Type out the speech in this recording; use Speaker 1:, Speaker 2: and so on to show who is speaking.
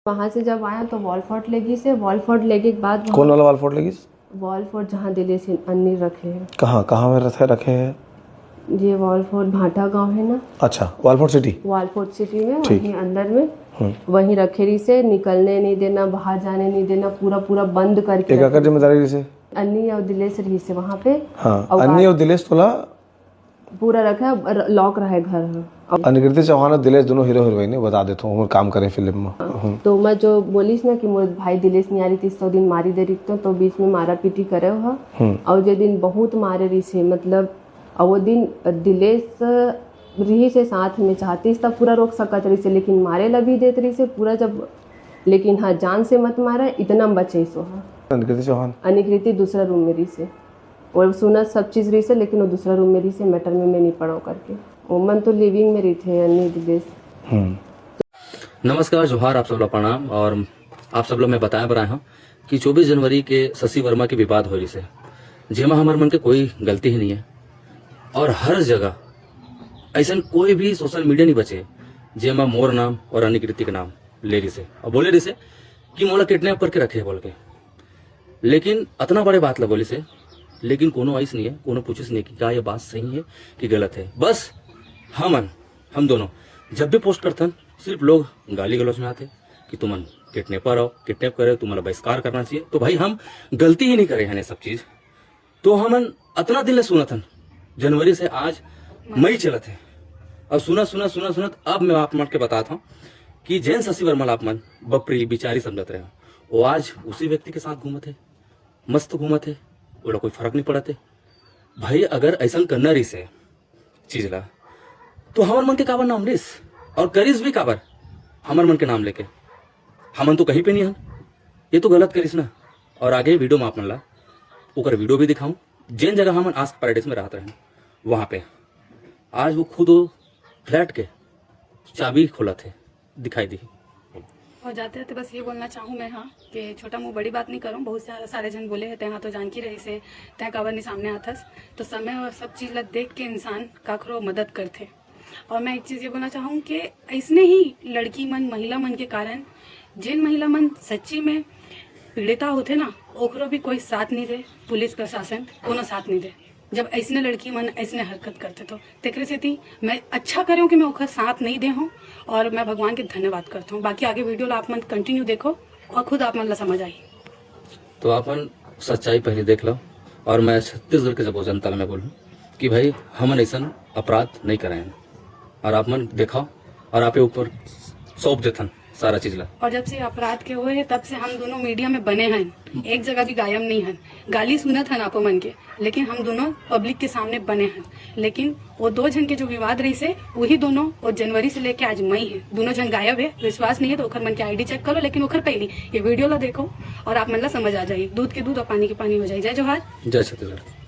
Speaker 1: वहाँ से जब आया तो वॉलफोर्ट लेगी से वॉलफोर्ट लेगी के बाद
Speaker 2: कौन वाला वॉलफोर्ट लेगी?
Speaker 1: वॉलफोर्ट जहाँ दिलेश अन्नी रखे हैं।
Speaker 2: कहाँ में रखे हैं?
Speaker 1: ये वॉलफोर्ट भाटा गांव है ना।
Speaker 2: अच्छा, वॉलफोर्ट सिटी
Speaker 1: में वहीं अंदर में वहीं रखे रही से निकलने नहीं देना, बाहर जाने नहीं देना, पूरा बंद करके
Speaker 2: एक जिम्मेदारी से
Speaker 1: अन्नी और दिलेश रही से वहाँ पे।
Speaker 2: हाँ, अन्नी और दिलेश तोला
Speaker 1: पूरा रखा लॉक रहे घर।
Speaker 2: अनुकृति चौहान और दिलेश दोनों हीरो हीरोइन है, बता देता हूँ, काम करें फिल्म में।
Speaker 1: तो मैं जो बोलीस ना कि मोर भाई दिलेश नहीं आ रही थी, 100 दिन मारी दे रही तो बीच में मारा पीटी करे हो। और जो दिन बहुत मारे रही से मतलब और वो दिन दिलेश रही से साथ में चाहती तब पूरा रोक सकत रही से, लेकिन मारे लभी देत रही से पूरा जब, लेकिन हाँ जान से मत मारा इतना बचे सो।
Speaker 2: अनुकृति चौहान
Speaker 1: अनुकृति दूसरा रूम में रही से और सुना सब चीज़ रही से, लेकिन वो दूसरा रूम में रही से मैटर में मैं नहीं पढ़ाओ करके। ओमन तो लिविंग में रही थे अन्नी दिलेश।
Speaker 3: नमस्कार, जोहार, आप सब लोग प्रणाम। और आप सब लोग मैं बताया बना हूँ कि 24 जनवरी के शशि वर्मा के विवाद हो रही से जेमा हमारे मन के कोई गलती ही नहीं है। और हर जगह ऐसा कोई भी सोशल मीडिया नहीं बचे जेमा मोर नाम और अनुकृति के नाम ले रही से और बोले रही से कि मोला किडनैप करके रखे बोल के। लेकिन इतना बड़े बात बोली से, लेकिन कोनो ऐस नहीं है, कोनो पूछिस नहीं कि क्या ये बात सही है कि गलत है। बस हम दोनों जब भी पोस्ट करते हैं सिर्फ लोग गाली गलौज में आते कि तुमन किडनैपर हो, किडनैप करे, तुम्हारा बहिष्कार करना चाहिए। तो भाई हम गलती ही नहीं करे हैं सब चीज। तो हमन इतना दिन सुना था, जनवरी से आज मई चलत है और सुना अब मैं आप मन के बताता हूँ कि जैन शशि वर्मा आप मन बपरी बिचारी समझते रहे, वो आज उसी व्यक्ति के साथ घूमते, मस्त घूमते, बोला कोई फर्क नहीं पड़ते। भाई अगर ऐसा करना रही से चीज ला तो हमार मन के काबर नाम रिस और करिस भी काबर हमार मन के नाम लेके। हमन तो कहीं पे नहीं हन, ये तो गलत करिस ना। और आगे वीडियो में आप मन ला ओकर वीडियो भी दिखाऊं जिन जगह हमन आस्क पैराडाइज में रहते हैं वहां पे आज वो खुद फ्लैट के चाबी खोला थे दिखाई दी।
Speaker 4: और जाते रहते बस ये बोलना चाहूँ मैं हाँ कि छोटा मुँह बड़ी बात नहीं करूँ। बहुत सारे जन बोले हैं हाँ तो जान की रही से तय काबर नहीं सामने आथस, तो समय और सब चीज़ ला देख के इंसान काखरो मदद करते। और मैं एक चीज़ ये बोलना चाहूँ कि ऐसने ही लड़की मन महिला मन के कारण जिन महिला मन सच्ची में पीड़िता होते ना ओकरो भी कोई साथ नहीं दे, पुलिस प्रशासन कोनो साथ नहीं दे। जब ऐसने लड़की मन ऐसने हरकत करते तो तेकरे से थी मैं अच्छा करूँ कि मैं ओखर साथ नहीं दे हूँ और मैं भगवान के धन्यवाद करता हूँ। बाकी आगे वीडियो ला आप मन कंटिन्यू देखो और खुद आप मन ला समझ आई।
Speaker 3: तो आपन सच्चाई पहले देख लो और मैं छत्तीसगढ़ के जब जनता में बोलूँ कि भाई हमन ऐसा अपराध नहीं कराए और आप मन देखा और आपे ऊपर सौंप देथन सारा चीज ला। और
Speaker 4: जब से अपराध के हुए हैं तब से हम दोनों मीडिया में बने हैं, एक जगह भी गायब नहीं हैं। गाली सुनत हन आपो मन के, लेकिन हम दोनों पब्लिक के सामने बने हैं। लेकिन वो 2 जन के जो विवाद रही से वही दोनों और जनवरी से लेके आज मई है, दोनों जन गायब है। विश्वास नहीं है तो ओखर मन के आईडी चेक करो, लेकिन ओखर पहली ये वीडियो ला देखो और आप मन ला समझ आ जाइए। दूध के दूध और पानी के पानी हो जाए। जय जोहार,
Speaker 3: जय छत्तीसगढ़।